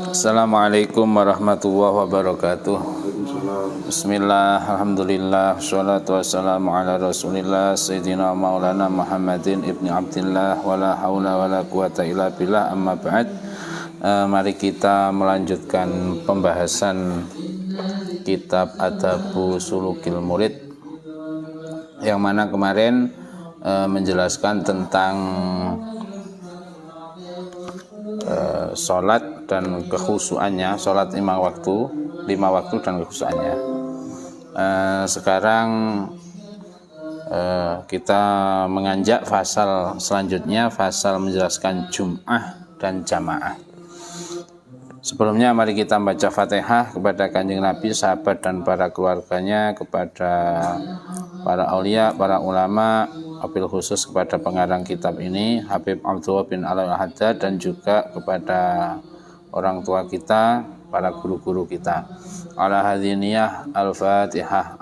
Assalamualaikum warahmatullahi wabarakatuh. Bismillah, alhamdulillah, wassalatu wassalamu ala rasulillah Sayyidina maulana Muhammadin ibni Abdillah, wala hawla wala quwata illa billah, amma ba'd. Mari kita melanjutkan pembahasan kitab Adabu Sulukil Murid, yang mana kemarin menjelaskan tentang sholat dan kekhusyuannya, sholat 5 waktu dan kekhusyuannya. Sekarang kita menganjak fasal selanjutnya, fasal menjelaskan Jum'ah dan Jamaah. Sebelumnya mari kita baca Fatihah kepada Kanjeng Nabi, sahabat dan para keluarganya, kepada para aulia, para ulama, wabil khusus kepada pengarang kitab ini Habib Abdullah bin Alwi Al-Haddad, dan juga kepada orang tua kita, para guru-guru kita. Ala hadiniyah al-Fatihah.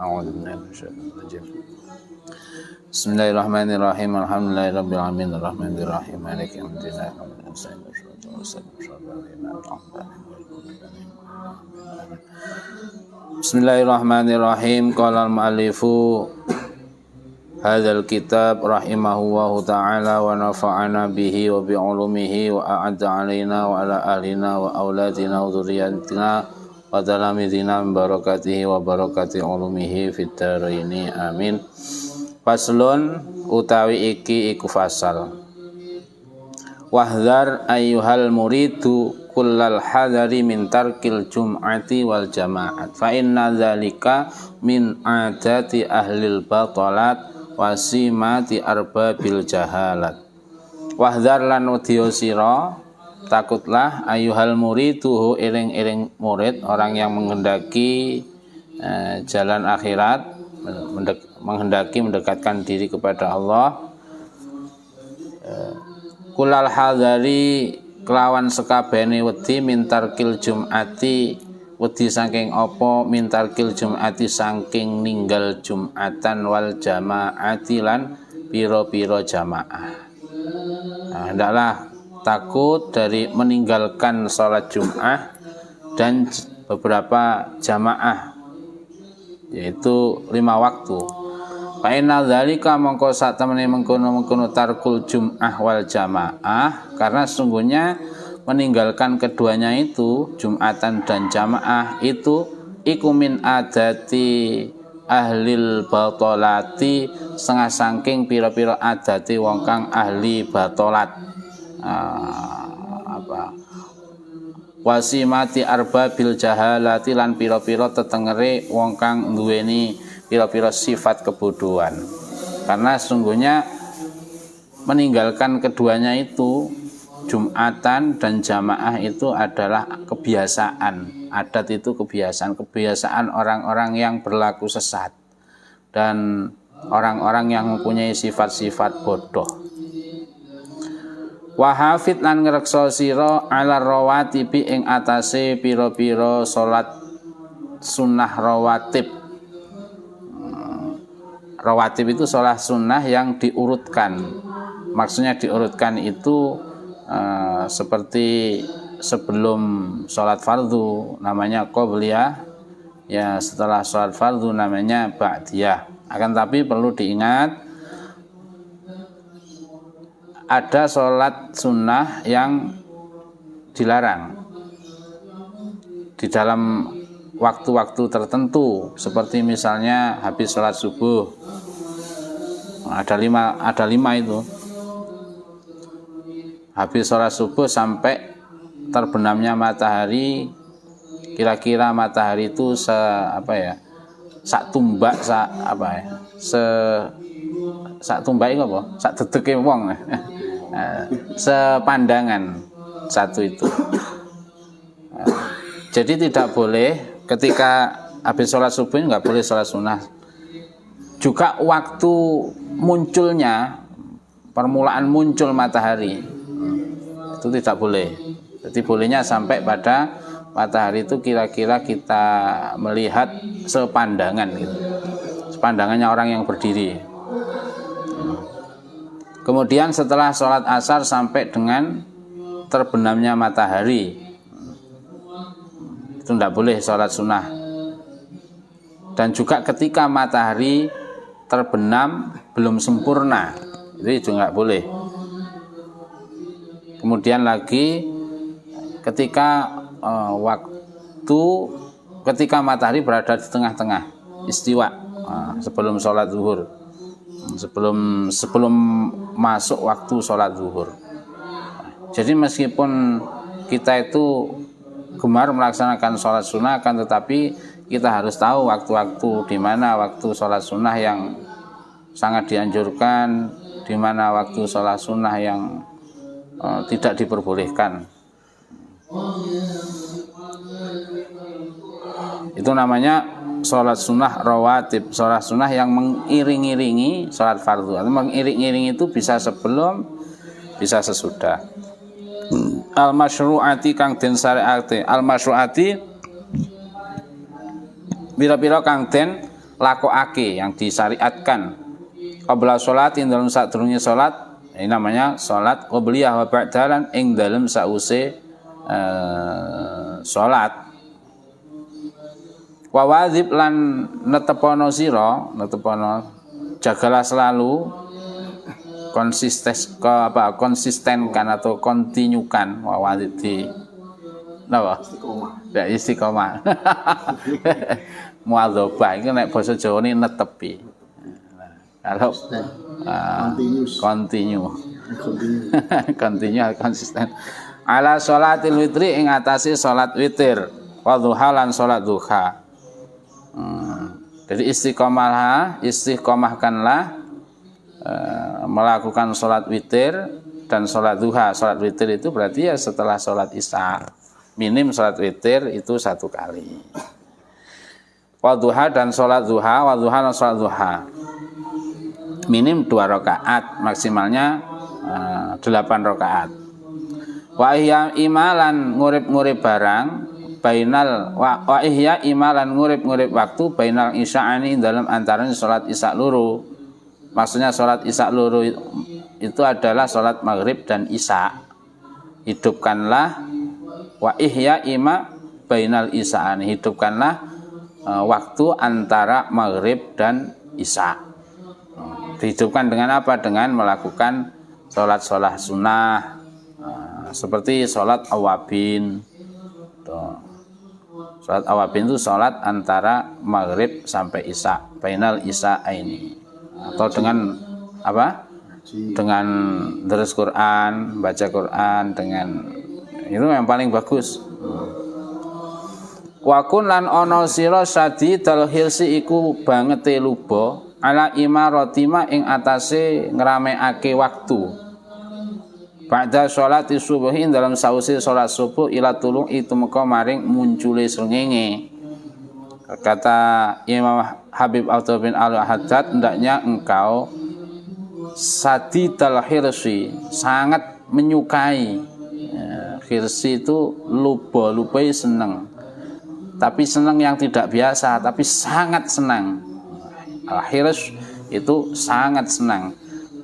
Bismillahirrahmanirrahim. Alhamdulillahirabbil alamin arrahmanir rahim maliki yaumiddin. Bismillahirrahmanirrahim. Qala al-mu'allifu hadzal kitab rahimahullahu ta'ala wa nafa'ana bihi wa bi'ulumihi wa a'adda alaina wa ala ahlina wa auladina wa dzurriyyatina wa talamidina min barakatihi wa barakati ulumihi fid dharaini amin. Faslun utawi iki iku fasal. Wahdhar ayyuhal muridu kullal hadari min tarkil jum'ati wal jama'at fa inna dzalika min adati ahlil batalat wasimati arbabil jahalat. Wahdhar lan udhiya sira, takutlah ayyuhal muridu eling-eling murid, orang yang menghendaki jalan akhirat, menghendaki mendekatkan diri kepada Allah. Kulal hadari kelawan sekabehane wedi mintarkil jum'ati, wedi saking apa mintarkil jum'ati, saking ninggal jum'atan wal jama'ati lan piro-piro jamaah. Hendaklah takut dari meninggalkan sholat Jum'ah dan beberapa jamaah, yaitu 5 waktu. Fa inna dzalika mongko sak temene mengkono-mengkono tarkul Jum'ah wal jamaah, karena sesungguhnya meninggalkan keduanya itu, Jum'atan dan jamaah itu, iku min adati ahlil batolati, setengah saking pira-pira adati wong kang ahli batolat. Wasimati arbabil jahalati, lan pira-pira tetengere wong kang nduweni pira-pira sifat kebodohan. Karena sesungguhnya meninggalkan keduanya itu, Jum'atan dan jamaah itu adalah kebiasaan. Adat itu kebiasaan orang-orang yang berlaku sesat dan orang-orang yang mempunyai sifat-sifat bodoh. Wahafid lan ngreksa sira ala rawatibi ing atase pira-pira salat sunnah rawatib. Rawatib itu salat sunnah yang diurutkan. Maksudnya diurutkan itu seperti sebelum sholat fardu namanya qobliyah, ya setelah sholat fardu namanya ba'diyah. Akan tapi perlu diingat, ada sholat sunnah yang dilarang di dalam waktu-waktu tertentu, seperti misalnya habis sholat subuh. Ada lima itu. Habis sholat subuh sampai terbenamnya matahari, kira-kira matahari itu sak tumbak sak dedeke wong sepandangan satu itu. Jadi tidak boleh ketika habis sholat subuh, nggak boleh sholat sunnah. Juga waktu munculnya, permulaan muncul matahari itu tidak boleh. Jadi bolehnya sampai pada matahari itu kira-kira kita melihat sepandangan gitu. Sepandangannya orang yang berdiri. Kemudian setelah sholat asar sampai dengan terbenamnya matahari, itu tidak boleh sholat sunnah. Dan juga ketika matahari terbenam belum sempurna, itu juga nggak boleh. Kemudian lagi ketika ketika matahari berada di tengah-tengah, istiwa, sebelum sholat zuhur, sebelum masuk waktu sholat zuhur. Jadi meskipun kita itu gemar melaksanakan sholat sunnah, akan tetapi kita harus tahu waktu-waktu di mana waktu sholat sunnah yang sangat dianjurkan, di mana waktu sholat sunnah yang tidak diperbolehkan. Itu namanya sholat sunnah rawatib, sholat sunnah yang mengiring-iringi sholat fardu. Atau mengiring-iringi itu bisa sebelum, bisa sesudah. Al-masyru'ati kang den syariate, al-masyru'ati pira-pira kang den lakokake, yang disyariatkan. Qabla sholati dalam sadurunge salat, ini namanya salat qabliyah wa ba'dalan ing dalem sause salat. Wa wajib lan netepono sira, netepono jagalah selalu konsistenkan atau kontinyukan, wa wajib di napa? Istiqomah. Muadzabah iki nek basa Jawa ni netepi. Kalau continue konsisten ala sholatil witri ing atase salat witir wa dhuha lan salat duha. Jadi istiqomahkanlah melakukan salat witir dan salat duha. Salat witir itu berarti ya setelah salat isya, minim salat witir itu 1 kali. Wa duha dan salat duha, wa duha dan salat duha minim 2 rakaat, maksimalnya 8 rakaat. Wa ihya imalan ngurip-ngurip barang bainal wa ihya imalan ngurip-ngurip waktu bainal isya'ani dalam antaraning salat isya loro. Maksudnya salat isya loro itu adalah salat maghrib dan isya. Hidupkanlah wa ihya ima bainal isya'ani, hidupkanlah waktu antara maghrib dan isya. Dihidupkan dengan apa? Dengan melakukan sholat-sholat sunnah, seperti sholat awabin. Sholat awabin itu sholat antara maghrib sampai isya, bainal isya ini. Atau dengan apa? Dengan deres Quran, baca Quran, dengan itu yang paling bagus. Wa kun lan ana sira sadidal hirsi iku bangete luba ala imaratima ing atase ngramekake waktu. Ba'da sholati subuhi dalam sause salat subuh ila tulung itu meka maring muncule srengenge. Kata Imam Habib Abdul bin Al-Haddad, hendaknya engkau sadidal hirsi, sangat menyukai. Hirsi itu lubai senang. Tapi senang yang tidak biasa, tapi sangat senang. Al-hirs itu sangat senang.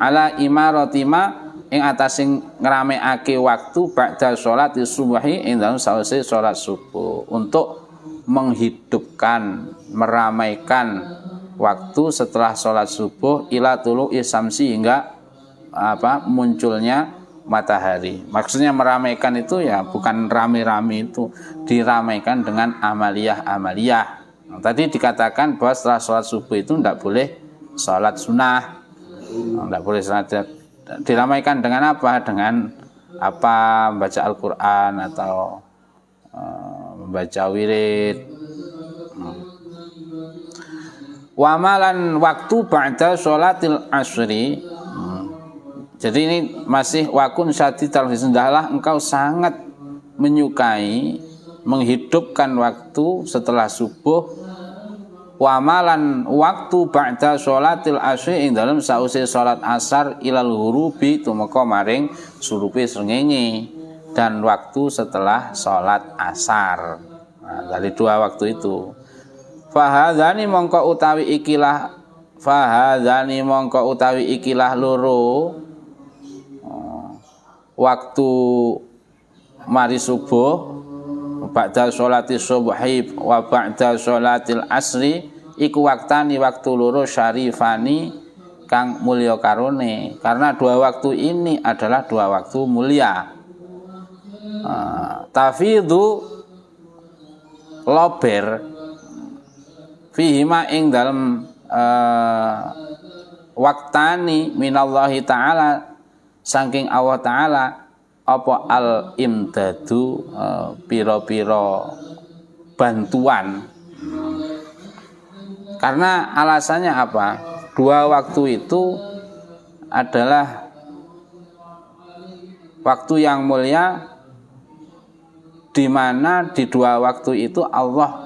Ala imaratima ing atase ngramekake waktu ba'da sholati subuhi ing dalem sause salat subuh, untuk menghidupkan, meramaikan waktu setelah salat subuh ila tulu'i syamsi, hingga munculnya matahari. Maksudnya meramaikan itu ya bukan rame-rame, itu diramaikan dengan amaliyah. Nah, tadi dikatakan bahwa setelah sholat subuh itu tidak boleh sholat sunnah, tidak boleh sholat. Diramaikan dengan apa? Dengan apa? Membaca Al-Quran atau membaca wirid. Wamalan waktu ba'da sholatil asri. Jadi ini masih wakun syadidal hirsi, hendaklah engkau sangat menyukai menghidupkan waktu setelah subuh. Wa malan waktu ba'da sholatil asri ing dalem sause salat asar ilal ghurubi tumeka maring surupe srengenge, dan waktu setelah salat asar. Nah, dari 2 waktu itu. Fahadzani mongko utawi ikilah loro waktu mari subuh, ba'da sholati subhi wa ba'da sholatil asri iku waktani waktu loro syarifani kang mulya karone, karena dua waktu ini adalah dua waktu mulia. Tafidhu lober fihima ing dalam waktani minallahi ta'ala saking Allah ta'ala apa al imdadu piro-piro bantuan. Karena alasannya apa? Dua waktu itu adalah waktu yang mulia, di mana di dua waktu itu Allah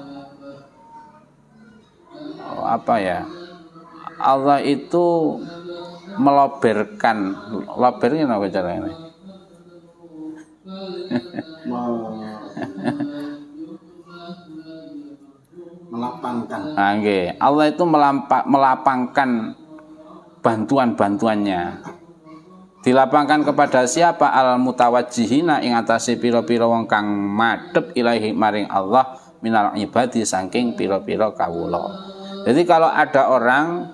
Allah itu meloberkan, lobernya apa caranya? Melapangkan. Allah itu melapangkan bantuan-bantuannya. Dilapangkan kepada siapa? Al mutawajjihina ing atase pira-pira wong kang madhep ilahi maring Allah minal ibadi saking pira-pira kawula. Jadi kalau ada orang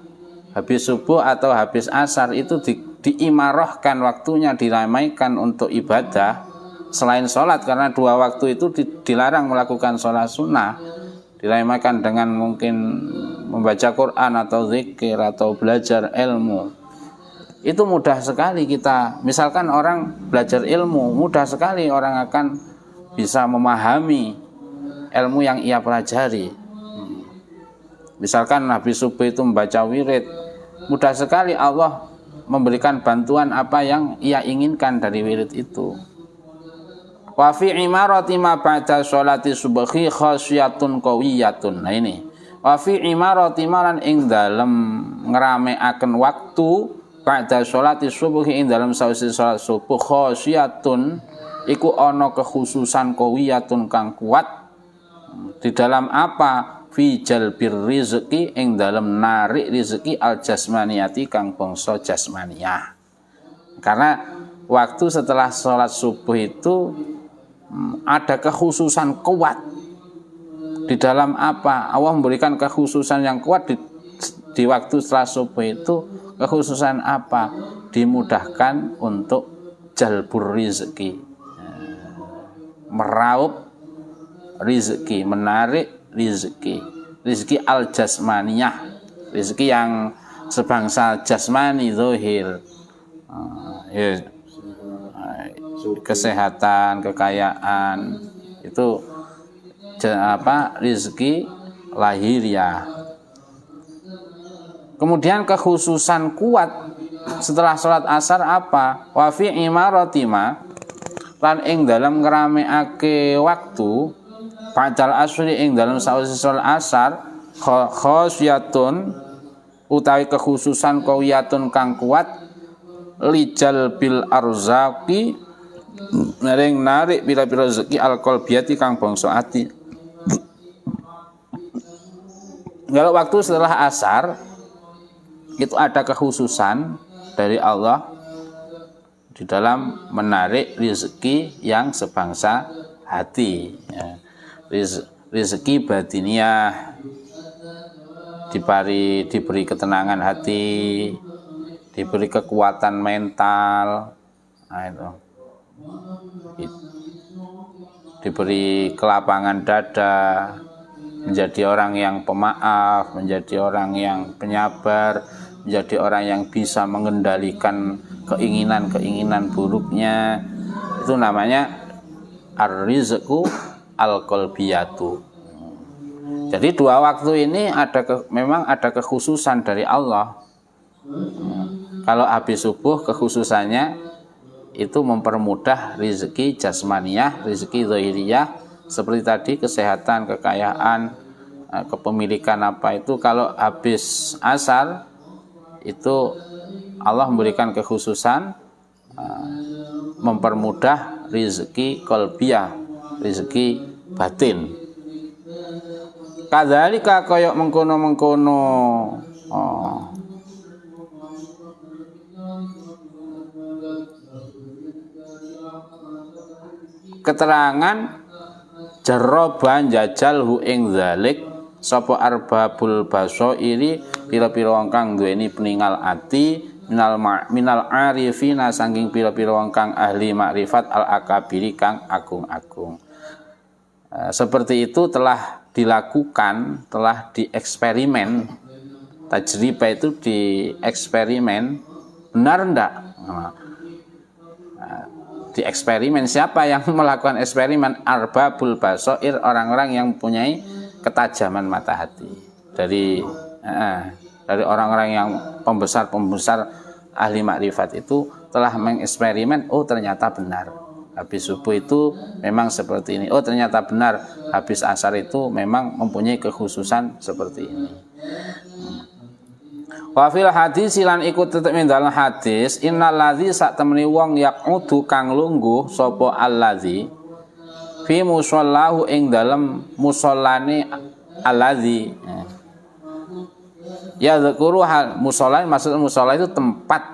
habis subuh atau habis asar itu diimarahkan waktunya, diramaikan untuk ibadah selain sholat, karena dua waktu itu dilarang melakukan sholat sunnah, diramaikan dengan mungkin membaca Quran atau zikir atau belajar ilmu. Itu mudah sekali kita, misalkan orang belajar ilmu, mudah sekali orang akan bisa memahami ilmu yang ia pelajari. Misalkan habis subuh itu membaca wirid, mudah sekali Allah memberikan bantuan apa yang ia inginkan dari wirid itu. Wa fi imarati ma ba'da sholati subhi khasyatun qawiyatun. Nah ini, wa fi imarati malan ing dalem ngerameaken waktu ba'da sholati subhi ing dalem sawise salat subuh khasyatun iku ana kekhususan qawiyatun kang kuat di dalam apa? Fi jalbir rizki ing dalam narik rizki al jasmaniyati kang bangsa jasmaniyah. Karena waktu setelah sholat subuh itu ada kekhususan kuat di dalam apa? Allah memberikan kekhususan yang kuat di waktu setelah subuh itu. Kekhususan apa? Dimudahkan untuk jalbur rizki, meraup rizki, menarik rizki al-jasmaniyah, rizki yang sebangsa jasmani zahir, kesehatan, kekayaan, itu rizki lahiriah. Kemudian kekhususan kuat setelah sholat asar apa? Wa fi imaratima lan ing dalam ngerameake waktu Ba'dal asri ing dalam sawise sholat asar khasyatun utawi kekhususan qawiyatun kang kuat lijal bil arzaqi maring narik pira-pira rezeki alqalbiyati kang bangsa ati. Kalau waktu setelah asar itu ada kekhususan dari Allah di dalam menarik rezeki yang sebangsa hati, ya. Rezeki batiniah, diberi ketenangan hati, diberi kekuatan mental, diberi kelapangan dada, menjadi orang yang pemaaf, menjadi orang yang penyabar, menjadi orang yang bisa mengendalikan keinginan-keinginan buruknya. Itu namanya ar-rizqu al-qalbiyatu. Jadi dua waktu ini memang ada kekhususan dari Allah. Kalau habis subuh kekhususannya itu mempermudah rezeki jasmaniyah, rezeki zahiriyah, seperti tadi kesehatan, kekayaan, kepemilikan apa itu. Kalau habis asar itu Allah memberikan kekhususan mempermudah rezeki qalbiyah, rezeki batin. Kadzalika koyok mengkono-mengkono keterangan jaroban jajal hu ing zalik sapa arbabul basairi pira-pira wong kang duweni peningal ati minal arifina saking pira-pira wong kang ahli makrifat al akabiri kang agung-agung. Seperti itu telah dilakukan, telah dieksperimen. Tajribah itu dieksperimen, benar enggak? Dieksperimen, siapa yang melakukan eksperimen? Arbabul basair, orang-orang yang mempunyai ketajaman mata hati. Dari orang-orang yang pembesar ahli makrifat itu telah mengeksperimen, oh ternyata benar. Habis subuh itu memang seperti ini. Oh ternyata benar, habis asar itu memang mempunyai kekhususan seperti ini. Wa fil hadis lan ikut tetep ing dalam hadis innalladzi sak temeni wong yaqudu kang lungguh sapa alladzi fi musallahu ing dalem musallane alladzi ya dzakuru hal musalla, maksud musalla itu tempat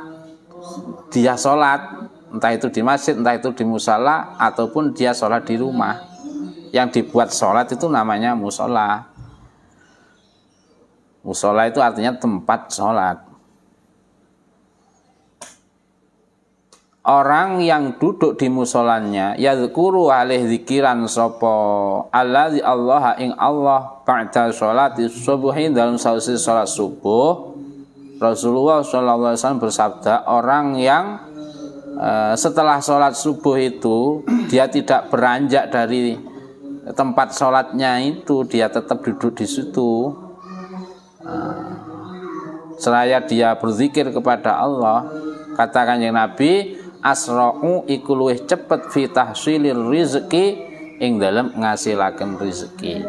dia sholat, entah itu di masjid, entah itu di musalla ataupun dia sholat di rumah. Yang dibuat sholat itu namanya musalla. Mushola itu artinya tempat sholat. Orang yang duduk di musholanya yadzkuru alih zikiran sapa allazi Allah ing Allah ba'da sholati subuhi dalam sausi sholat subuh. Rasulullah SAW bersabda, orang yang setelah sholat subuh itu dia tidak beranjak dari tempat sholatnya itu, dia tetap duduk di situ. Seraya dia berzikir kepada Allah, kata Kanjeng Nabi, asra'u iku luwih cepet fi tahsilir rizki ing dalem ngasilaken rezeki.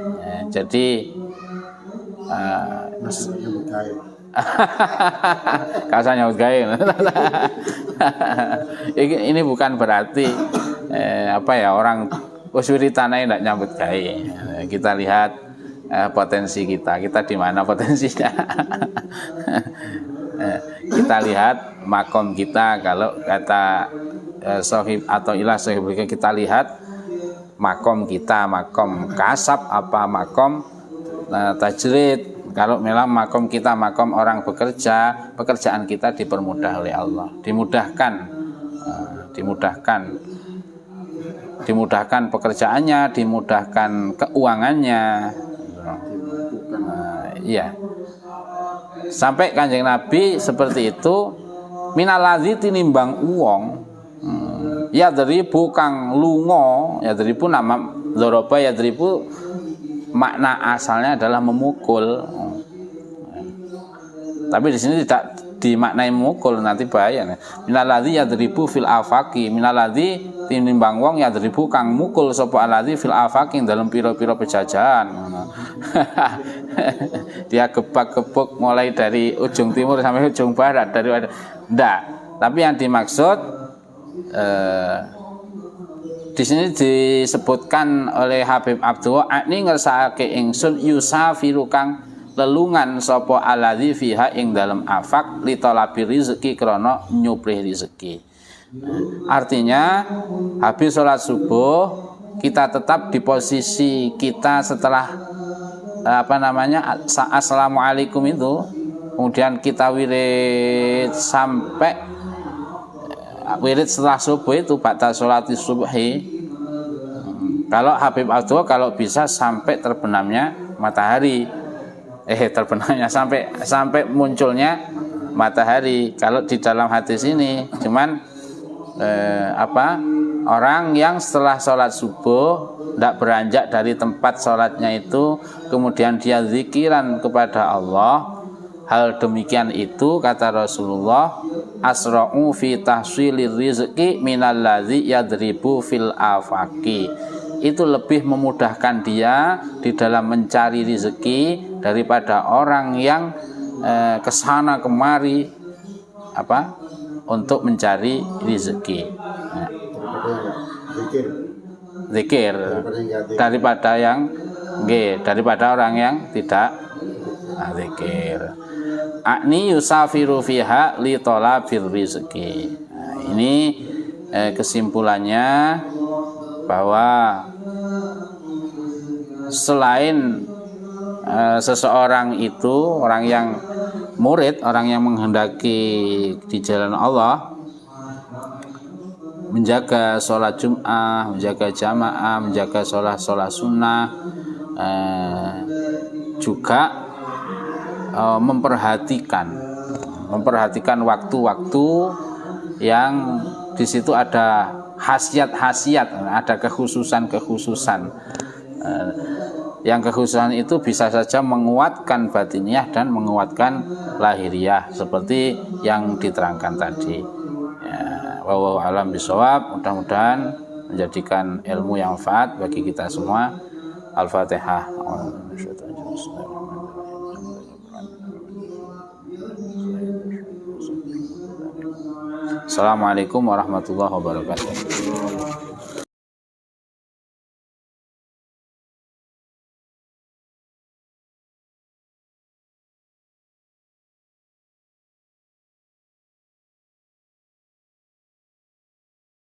Jadi kasanya gawe. Ini bukan berarti orang wis wiritane ndak nyambut gawe. Kita lihat potensi kita di mana potensinya. Kita lihat makom kita, kalau kata sohib atau ilah sohib kita lihat makom kita, makom kasab apa makom tajrid. Kalau memang makom kita makom orang bekerja, pekerjaan kita dipermudah oleh Allah, dimudahkan pekerjaannya, dimudahkan keuangannya. Iya. Sampai Kanjeng Nabi seperti itu, minaladzi tinimbang uwong yadribu kang lunga, yadribu nama dzaraba, yadribu makna asalnya adalah memukul. Tapi di sini tidak dimaknai memukul, nanti bahaya. Minaladzi yadribu fil afaqi, minaladzi tinimbang wong yadribu kang mukul sapa aladzi fil afaqi dalam pira-pira pejajahan. Dia gebak-gebuk mulai dari ujung timur sampai ujung barat, dari ndak. Tapi yang dimaksud di sini disebutkan oleh Habib Abdullah, akni ngersakake ingsun yusafiru kang lelungan sapa aladzi fiha ing dalam afaq li talabi rizki krana nyuplih rezeki. Artinya habis sholat subuh kita tetap di posisi kita setelah assalamualaikum itu, kemudian kita wirid sampai wirid setelah subuh itu ba'da sholati subhi. Kalau Habib Abdullah kalau bisa sampai terbenamnya matahari, sampai munculnya matahari. Kalau di dalam hadis ini cuman orang yang setelah sholat subuh tidak beranjak dari tempat sholatnya itu, kemudian dia zikiran kepada Allah, hal demikian itu kata Rasulullah, asra'u fi tahsilir rizqi minalladzi yadribu fil afaqi. Itu lebih memudahkan dia di dalam mencari rezeki daripada orang yang kesana kemari untuk mencari rezeki. Zikir daripada orang yang tidak zikir. Akni yusafiru fiha li talabir rizqi. Ini kesimpulannya bahwa selain seseorang itu, orang yang murid, orang yang menghendaki di jalan Allah, menjaga sholat Jum'ah, menjaga jamaah, menjaga sholat sunnah, juga memperhatikan waktu-waktu yang di situ ada khasiat-khasiat, ada kekhususan-kekhususan. Yang kekhususan itu bisa saja menguatkan batiniah dan menguatkan lahiriah seperti yang diterangkan tadi. Wallahu a'lam bishawab. Mudah-mudahan menjadikan ilmu yang manfaat bagi kita semua. Al-Fatihah. Assalamualaikum warahmatullahi wabarakatuh.